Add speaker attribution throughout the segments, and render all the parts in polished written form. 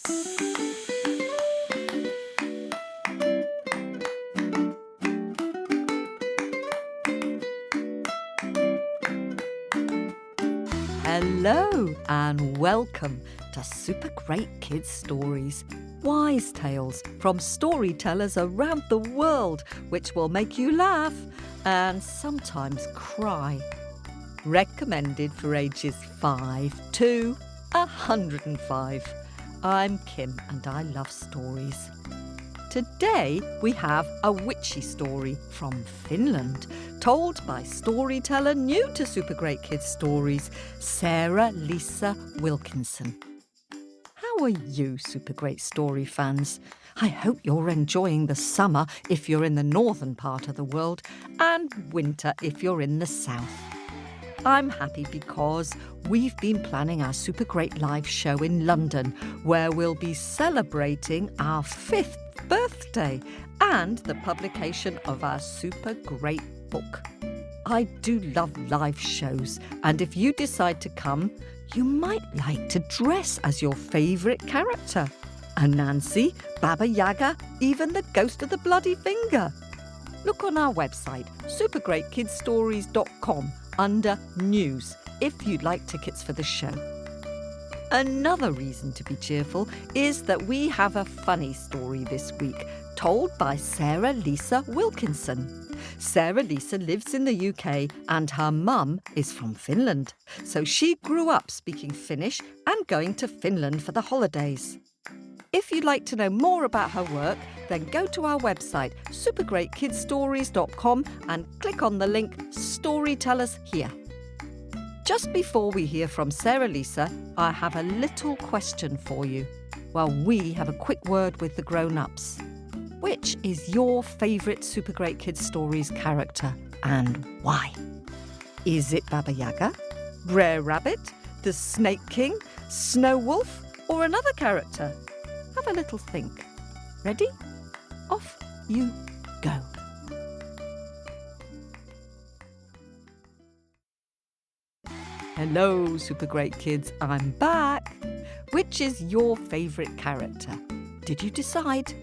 Speaker 1: Hello and welcome to Super Great Kids Stories, wise tales from storytellers around the world which will make you laugh and sometimes cry. Recommended for ages 5 to 105. I'm Kim and I love stories. Today we have a witchy story from Finland, told by storyteller new to Super Great Kids Stories, Sarah Liisa Wilkinson. How are you, Super Great Story fans? I hope you're enjoying the summer if you're in the northern part of the world and winter if you're in the south. I'm happy because we've been planning our Super Great Live show in London, where we'll be celebrating our 5th birthday and the publication of our Super Great book. I do love live shows, and if you decide to come, you might like to dress as your favourite character. Anansi, Baba Yaga, even the ghost of the bloody finger. Look on our website, supergreatkidsstories.com, under News, if you'd like tickets for the show. Another reason to be cheerful is that we have a funny story this week, told by Sarah Liisa Wilkinson. Sarah Liisa lives in the UK and her mum is from Finland, so she grew up speaking Finnish and going to Finland for the holidays. If you'd like to know more about her work, then go to our website, supergreatkidsstories.com, and click on the link Storytellers Here. Just before we hear from Sarah Liisa, I have a little question for you. While we have a quick word with the grown-ups. Which is your favourite Super Great Kids Stories character and why? Is it Baba Yaga, Brer Rabbit, the Snake King, Snow Wolf, or another character? Have a little think. Ready? Off you go. Hello, Super Great Kids, I'm back. Which is your favourite character? Did you decide?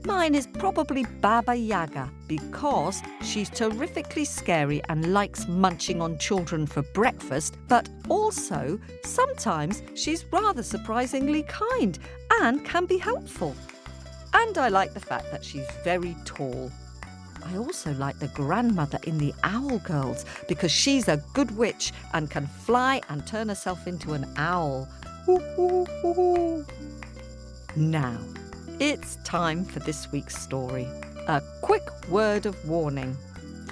Speaker 1: Mine is probably Baba Yaga because she's terrifically scary and likes munching on children for breakfast, but also sometimes she's rather surprisingly kind and can be helpful. And I like the fact that she's very tall. I also like the grandmother in the Owl Girls because she's a good witch and can fly and turn herself into an owl. Now, it's time for this week's story. A quick word of warning.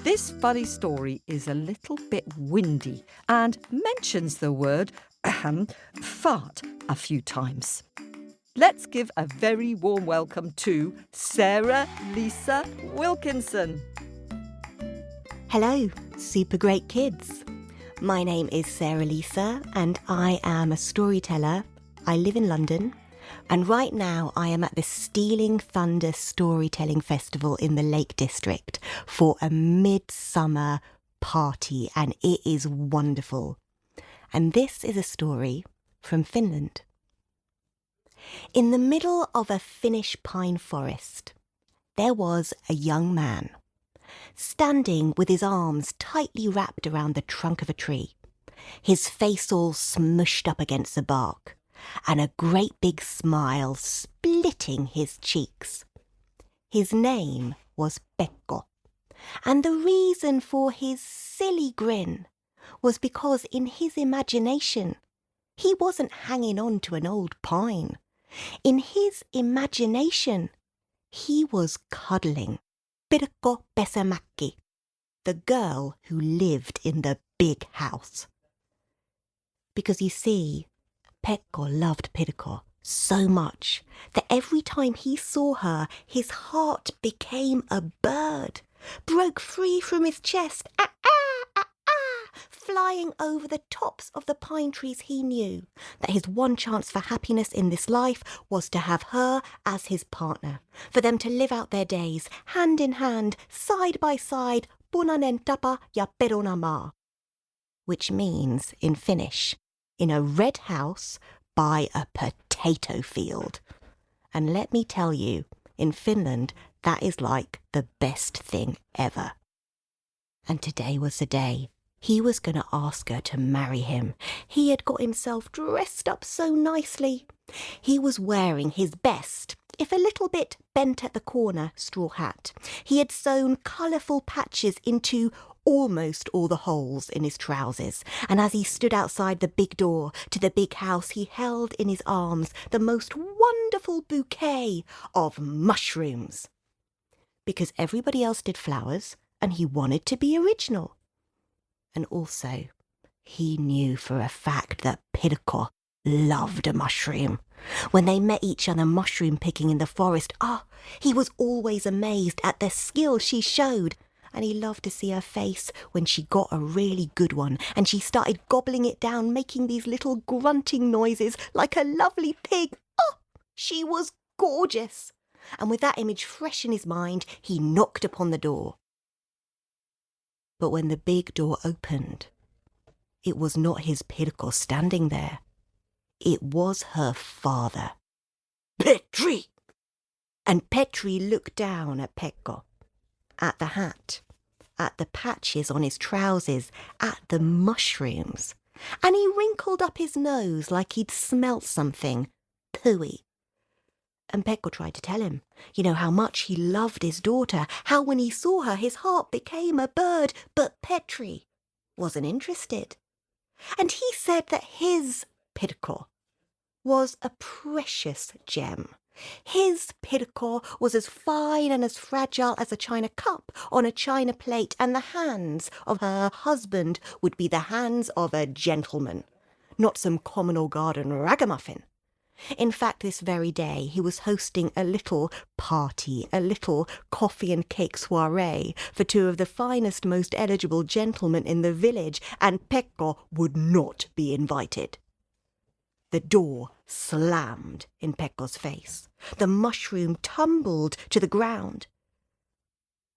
Speaker 1: This funny story is a little bit windy and mentions the word fart a few times. Let's give a very warm welcome to Sarah Liisa Wilkinson.
Speaker 2: Hello, Super Great Kids. My name is Sarah Liisa and I am a storyteller. I live in London. And right now I am at the Stealing Thunder Storytelling Festival in the Lake District for a midsummer party, and it is wonderful. And this is a story from Finland. In the middle of a Finnish pine forest, there was a young man, standing with his arms tightly wrapped around the trunk of a tree, his face all smushed up against the bark, and a great big smile splitting his cheeks. His name was Pekko, and the reason for his silly grin was because in his imagination he wasn't hanging on to an old pine. In his imagination he was cuddling Pirkko Pesämäki, the girl who lived in the big house. Because you see, Pekko loved Pirkko so much that every time he saw her, his heart became a bird, broke free from his chest, flying over the tops of the pine trees. He knew that his one chance for happiness in this life was to have her as his partner, for them to live out their days hand in hand, side by side, punainen tapa ja peruna maa, which means, in Finnish, in a red house, by a potato field. And let me tell you, in Finland, that is like the best thing ever. And today was the day. He was going to ask her to marry him. He had got himself dressed up so nicely. He was wearing his best, if a little bit bent at the corner, straw hat. He had sewn colourful patches into almost all the holes in his trousers, and as he stood outside the big door to the big house, he held in his arms the most wonderful bouquet of mushrooms. Because everybody else did flowers, and he wanted to be original. And also, he knew for a fact that Pirkko loved a mushroom. When they met each other mushroom picking in the forest, he was always amazed at the skill she showed. And he loved to see her face when she got a really good one and she started gobbling it down, making these little grunting noises like a lovely pig. She was gorgeous. And with that image fresh in his mind, he knocked upon the door. But when the big door opened, it was not his Pirkko standing there. It was her father. Petri! And Petri looked down at Pekko, at the hat, at the patches on his trousers, at the mushrooms, and he wrinkled up his nose like he'd smelt something pooey. And Pekko tried to tell him, how much he loved his daughter, how when he saw her his heart became a bird, but Petri wasn't interested. And he said that his Pirkko was a precious gem. His Pirkko was as fine and as fragile as a china cup on a china plate, and the hands of her husband would be the hands of a gentleman, not some common or garden ragamuffin. In fact, this very day he was hosting a little party, a little coffee and cake soiree for two of the finest, most eligible gentlemen in the village, and Pekko would not be invited. The door slammed in Pekko's face. The mushroom tumbled to the ground.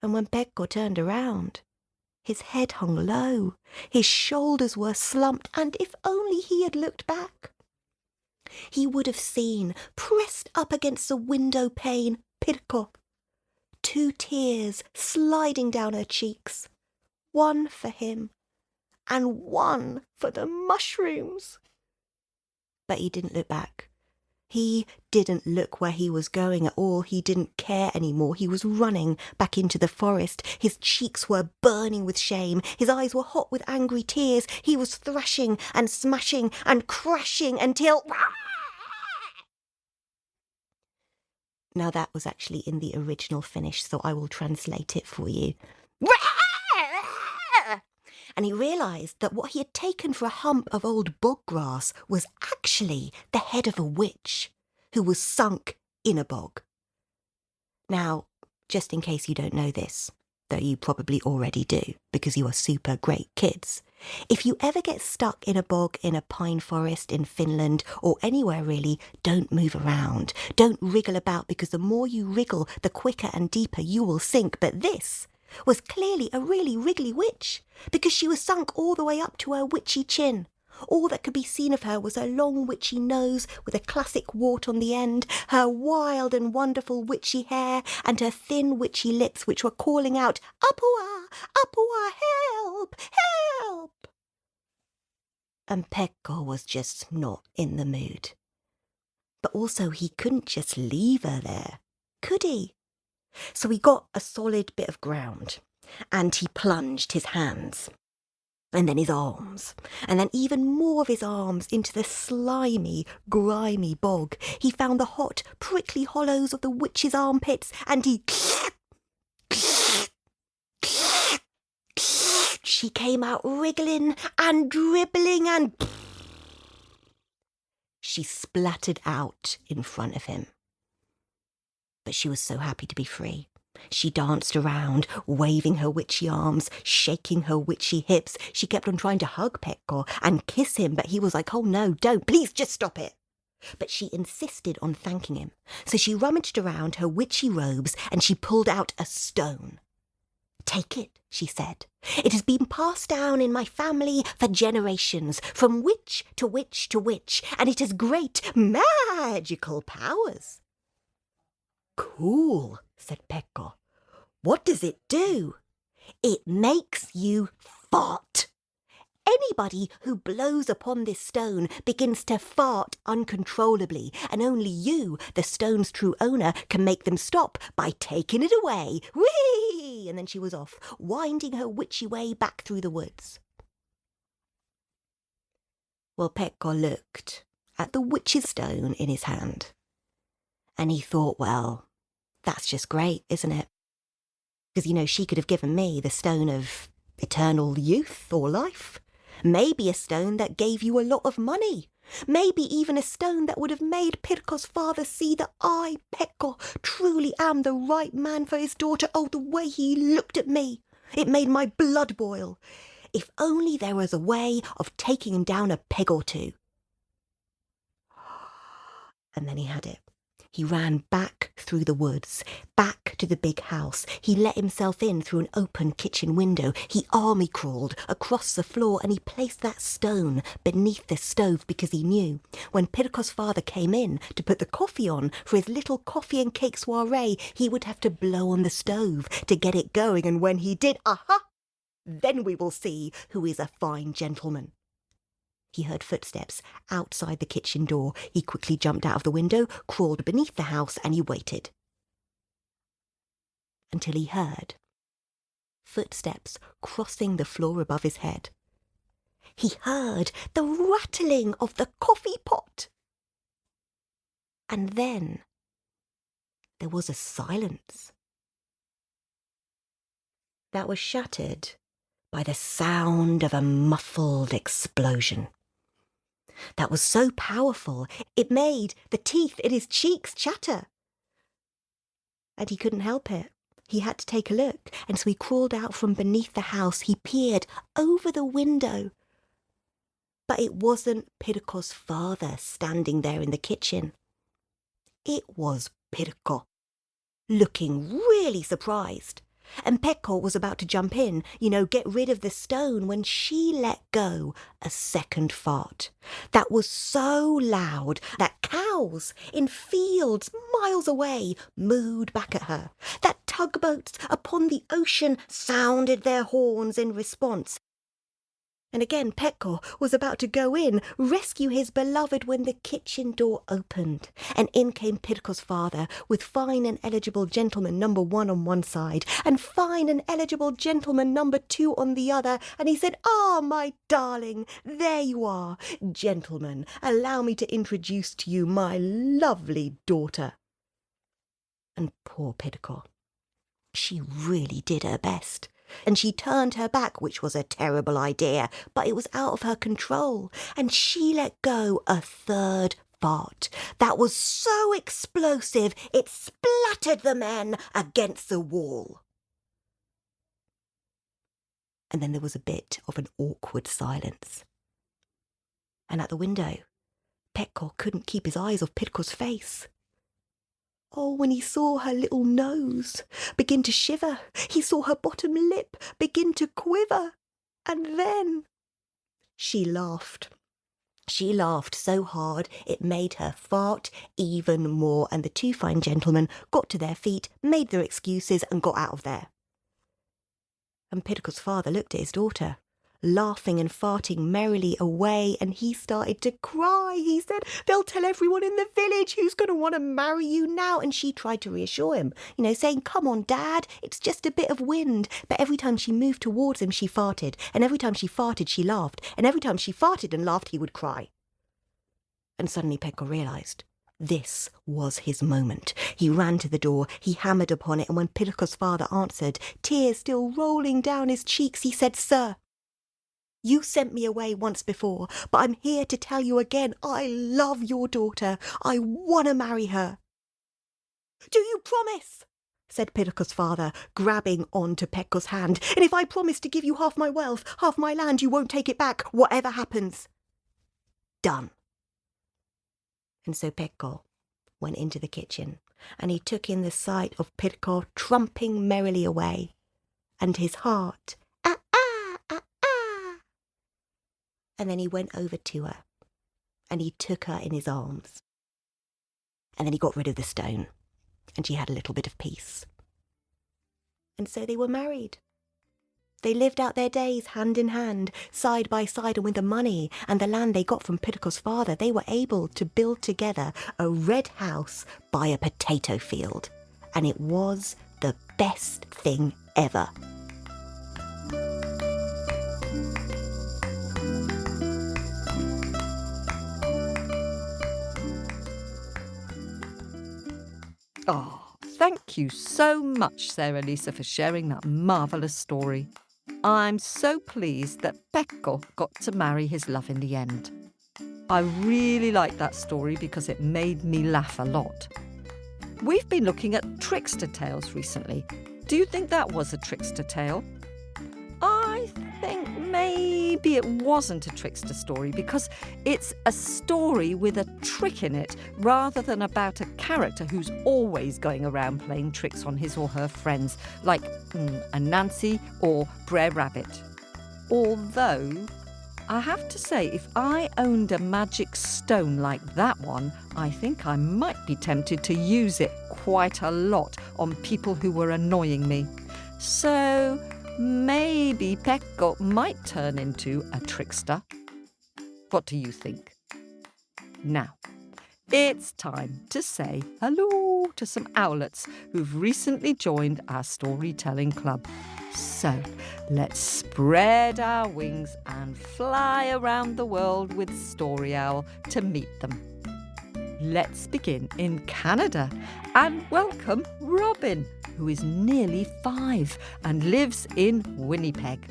Speaker 2: And when Pekko turned around, his head hung low, his shoulders were slumped, and if only he had looked back, he would have seen, pressed up against the window pane, Pirkko. 2 tears sliding down her cheeks, 1 for him and 1 for the mushrooms. But he didn't look back. He didn't look where he was going at all. He didn't care anymore. He was running back into the forest. His cheeks were burning with shame. His eyes were hot with angry tears. He was thrashing and smashing and crashing until... Now that was actually in the original Finnish, so I will translate it for you. And he realised that what he had taken for a hump of old bog grass was actually the head of a witch who was sunk in a bog. Now, just in case you don't know this, though you probably already do because you are super great kids, if you ever get stuck in a bog in a pine forest in Finland or anywhere really, don't move around. Don't wriggle about, because the more you wriggle, the quicker and deeper you will sink. But this was clearly a really wriggly witch, because she was sunk all the way up to her witchy chin. All that could be seen of her was her long witchy nose with a classic wart on the end, her wild and wonderful witchy hair, and her thin witchy lips which were calling out, "Apua! Apua! Help! Help!" And Pekko was just not in the mood. But also he couldn't just leave her there, could he? So he got a solid bit of ground, and he plunged his hands, and then his arms, and then even more of his arms into the slimy, grimy bog. He found the hot, prickly hollows of the witch's armpits, and he... She came out wriggling and dribbling, and... She splattered out in front of him. But she was so happy to be free. She danced around, waving her witchy arms, shaking her witchy hips. She kept on trying to hug Pekko and kiss him, but he was like, "Oh no, don't, please just stop it." But she insisted on thanking him. So she rummaged around her witchy robes and she pulled out a stone. "Take it," she said. "It has been passed down in my family for generations, from witch to witch to witch, and it has great magical powers." "Cool," said Pekko. "What does it do?" "It makes you fart. Anybody who blows upon this stone begins to fart uncontrollably, and only you, the stone's true owner, can make them stop by taking it away. Whee!" And then she was off, winding her witchy way back through the woods. Well, Pekko looked at the witch's stone in his hand, and he thought, well, that's just great, isn't it? Because, she could have given me the stone of eternal youth or life. Maybe a stone that gave you a lot of money. Maybe even a stone that would have made Pirkko's father see that I, Pekko, truly am the right man for his daughter. Oh, the way he looked at me. It made my blood boil. If only there was a way of taking him down a peg or two. And then he had it. He ran back through the woods, back to the big house. He let himself in through an open kitchen window. He army crawled across the floor, and he placed that stone beneath the stove because he knew when Pirkko's father came in to put the coffee on for his little coffee and cake soiree, he would have to blow on the stove to get it going. And when he did, aha! Then we will see who is a fine gentleman. He heard footsteps outside the kitchen door. He quickly jumped out of the window, crawled beneath the house, and he waited. Until he heard footsteps crossing the floor above his head. He heard the rattling of the coffee pot. And then there was a silence that was shattered by the sound of a muffled explosion that was so powerful it made the teeth in his cheeks chatter. And he couldn't help it. He had to take a look, and so he crawled out from beneath the house. He peered over the window. But it wasn't Pirkko's father standing there in the kitchen. It was Pirkko, looking really surprised. And Pekko was about to jump in, get rid of the stone, when she let go a second fart that was so loud that cows in fields miles away mooed back at her, that tugboats upon the ocean sounded their horns in response. And again Pekko was about to go in, rescue his beloved, when the kitchen door opened, and in came Pirkko's father with fine and eligible gentleman number 1 on one side and fine and eligible gentleman number 2 on the other, and he said, "Ah, my darling, there you are. Gentlemen, allow me to introduce to you my lovely daughter." And poor Pirkko, she really did her best. And she turned her back, which was a terrible idea, but it was out of her control, and she let go a third fart that was so explosive it splattered the men against the wall. And then there was a bit of an awkward silence. And at the window, Pekko couldn't keep his eyes off Pirkko's face. Oh, when he saw her little nose begin to shiver, he saw her bottom lip begin to quiver, and then she laughed. She laughed so hard it made her fart even more, and the 2 fine gentlemen got to their feet, made their excuses, and got out of there. And Pirkko's father looked at his daughter, laughing and farting merrily away, and he started to cry. He said, "They'll tell everyone in the village who's going to want to marry you now." And she tried to reassure him, saying, "Come on, Dad, it's just a bit of wind." But every time she moved towards him, she farted. And every time she farted, she laughed. And every time she farted and laughed, he would cry. And suddenly Pekko realised this was his moment. He ran to the door, he hammered upon it, and when Pirkko's father answered, tears still rolling down his cheeks, he said, "Sir, you sent me away once before, but I'm here to tell you again, I love your daughter. I want to marry her." "Do you promise?" said Pirkko's father, grabbing on to Pekko's hand. "And if I promise to give you half my wealth, half my land, you won't take it back, whatever happens?" "Done." And so Pekko went into the kitchen, and he took in the sight of Pirkko trumping merrily away. and his heart, ah, ah, ah, ah. And then he went over to her and he took her in his arms. And then he got rid of the stone and she had a little bit of peace. And so they were married. They lived out their days hand in hand, side by side, and with the money and the land they got from Pirkko's father, they were able to build together a red house by a potato field. And it was the best thing ever.
Speaker 1: Oh, thank you so much, Sarah Liisa, for sharing that marvellous story. I'm so pleased that Pekko got to marry his love in the end. I really liked that story because it made me laugh a lot. We've been looking at trickster tales recently. Do you think that was a trickster tale? I think maybe it wasn't a trickster story because it's a story with a trick in it rather than about a character who's always going around playing tricks on his or her friends, like a Nancy or Brer Rabbit. Although, I have to say, if I owned a magic stone like that one, I think I might be tempted to use it quite a lot on people who were annoying me. So maybe Pekko might turn into a trickster. What do you think? Now, it's time to say hello to some owlets who've recently joined our storytelling club. So, let's spread our wings and fly around the world with Story Owl to meet them. Let's begin in Canada and welcome Robin, who is nearly 5 and lives in Winnipeg.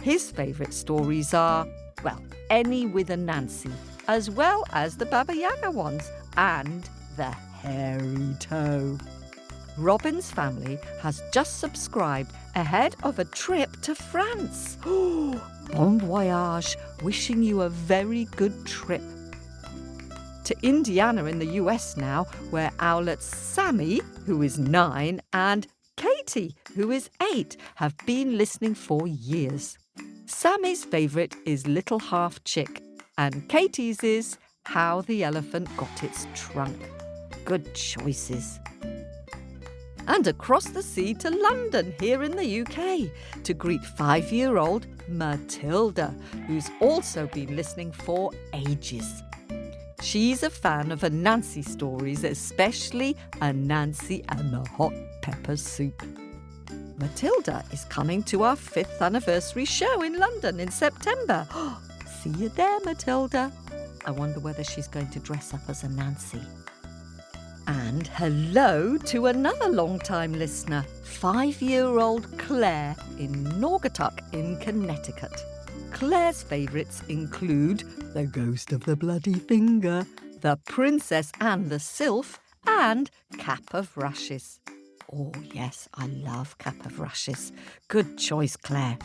Speaker 1: His favourite stories are, well, any with a Nancy, as well as the Baba Yaga ones and the hairy toe. Robin's family has just subscribed ahead of a trip to France. Bon voyage, wishing you a very good trip. To Indiana in the US now, where owlets Sammy, who is 9, and Katie, who is 8, have been listening for years. Sammy's favourite is Little Half Chick, and Katie's is How the Elephant Got Its Trunk. Good choices. And across the sea to London, here in the UK, to greet 5-year-old Matilda, who's also been listening for ages. She's a fan of Anansi stories, especially Anansi and the hot pepper soup. Matilda is coming to our 5th anniversary show in London in September. See you there, Matilda. I wonder whether she's going to dress up as Anansi. And hello to another long-time listener, 5-year-old Claire in Naugatuck in Connecticut. Claire's favourites include The Ghost of the Bloody Finger, The Princess and the Sylph, and Cap of Rushes. Oh yes, I love Cap of Rushes. Good choice, Claire.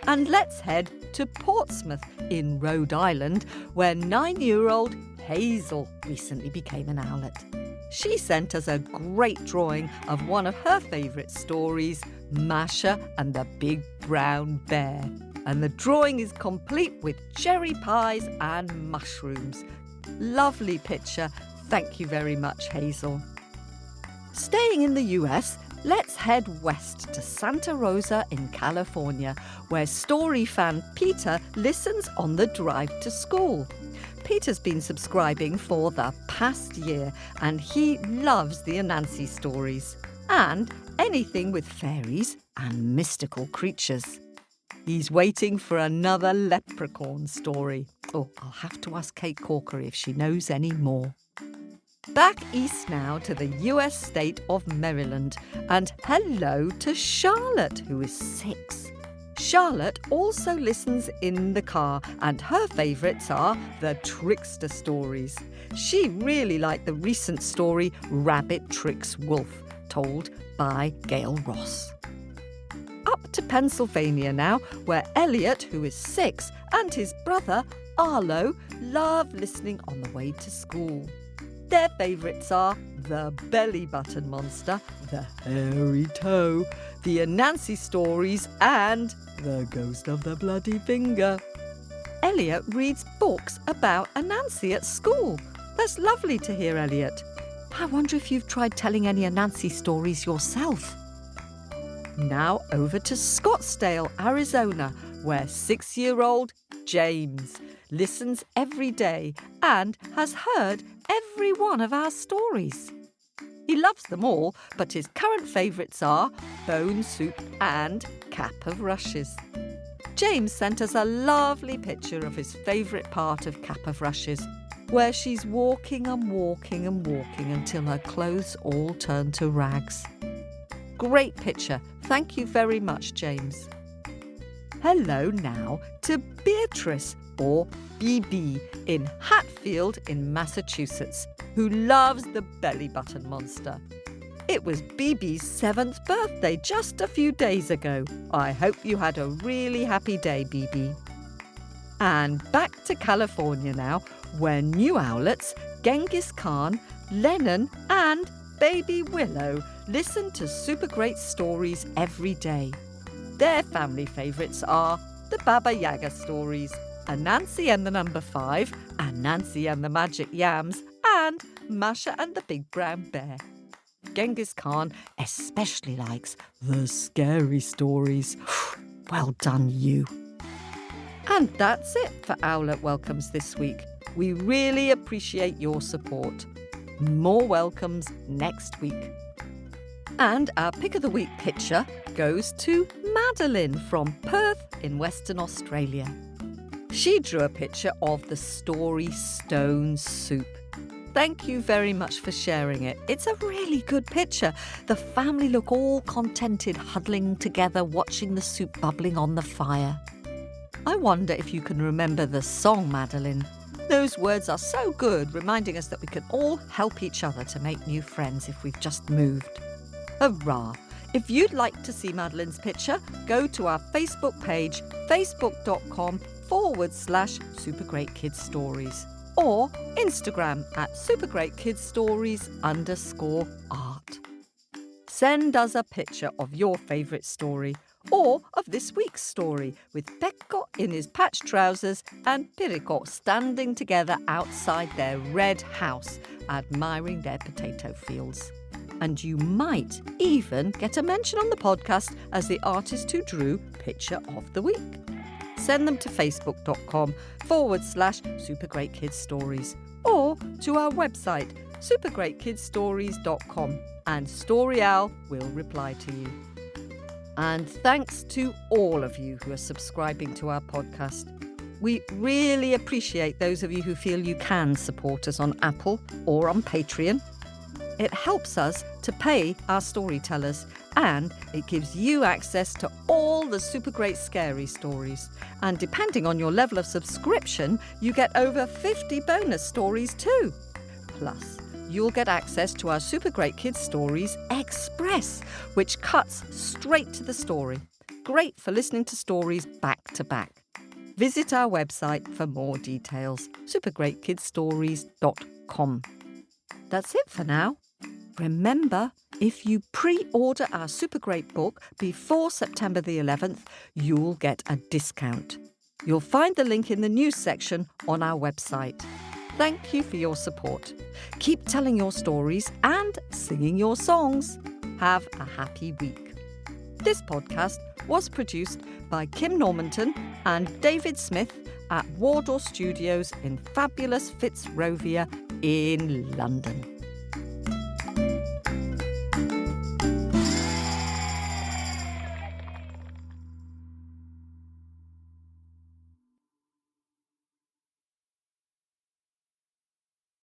Speaker 1: And let's head to Portsmouth in Rhode Island, where 9-year-old Hazel recently became an owlet. She sent us a great drawing of one of her favourite stories, Masha and the Big Brown Bear. And the drawing is complete with cherry pies and mushrooms. Lovely picture. Thank you very much, Hazel. Staying in the US, let's head west to Santa Rosa in California, where story fan Peter listens on the drive to school. Peter's been subscribing for the past year and he loves the Anansi stories and anything with fairies and mystical creatures. He's waiting for another leprechaun story. Oh, I'll have to ask Kate Corker if she knows any more. Back east now to the US state of Maryland and hello to Charlotte, who is 6. Charlotte also listens in the car and her favourites are the trickster stories. She really liked the recent story Rabbit Tricks Wolf, told by Gail Ross. Up to Pennsylvania now, where Elliot, who is 6, and his brother Arlo love listening on the way to school. Their favourites are the belly button monster, the hairy toe, the Anansi stories, and the Ghost of the Bloody Finger. Elliot reads books about Anansi at school. That's lovely to hear, Elliot. I wonder if you've tried telling any Anansi stories yourself. Now over to Scottsdale, Arizona, where 6-year-old James listens every day and has heard every one of our stories. He loves them all, but his current favourites are Bone Soup and Cap of Rushes. James sent us a lovely picture of his favourite part of Cap of Rushes, where she's walking and walking and walking until her clothes all turn to rags. Great picture. Thank you very much, James. Hello now to Beatrice, or BB, in Hatfield in Massachusetts, who loves the belly button monster. It was BB's 7th birthday just a few days ago. I hope you had a really happy day, BB. And back to California now, where new owlets, Genghis Khan, Lennon and Baby Willow listen to super great stories every day. Their family favourites are the Baba Yaga stories, Anansi and the Number 5, Anansi and the Magic Yams, and Masha and the Big Brown Bear. Genghis Khan especially likes the scary stories. Well done, you. And that's it for Owlet Welcomes this week. We really appreciate your support. More welcomes next week. And our Pick of the Week picture goes to Madeline from Perth in Western Australia. She drew a picture of the story Stone Soup. Thank you very much for sharing it. It's a really good picture. The family look all contented, huddling together, watching the soup bubbling on the fire. I wonder if you can remember the song, Madeline. Those words are so good, reminding us that we can all help each other to make new friends if we've just moved. Hurrah! If you'd like to see Madeline's picture, go to our Facebook page, facebook.com/supergreatkidsstories, or Instagram at supergreatkidsstories_art. Send us a picture of your favourite story, or of this week's story, with Pekko in his patched trousers and Pirkko standing together outside their red house, admiring their potato fields. And you might even get a mention on the podcast as the artist who drew Picture of the Week. Send them to facebook.com/supergreatkidsstories or to our website supergreatkidsstories.com, and Story Owl will reply to you. And thanks to all of you who are subscribing to our podcast. We really appreciate those of you who feel you can support us on Apple or on Patreon. It helps us to pay our storytellers, and it gives you access to all the super great scary stories. And depending on your level of subscription, you get over 50 bonus stories too. Plus, you'll get access to our Super Great Kids Stories Express, which cuts straight to the story. Great for listening to stories back to back. Visit our website for more details, supergreatkidsstories.com. That's it for now. Remember, if you pre-order our Super Great book before September the 11th, you'll get a discount. You'll find the link in the news section on our website. Thank you for your support. Keep telling your stories and singing your songs. Have a happy week. This podcast was produced by Kim Normanton and David Smith at Wardour Studios in fabulous Fitzrovia in London.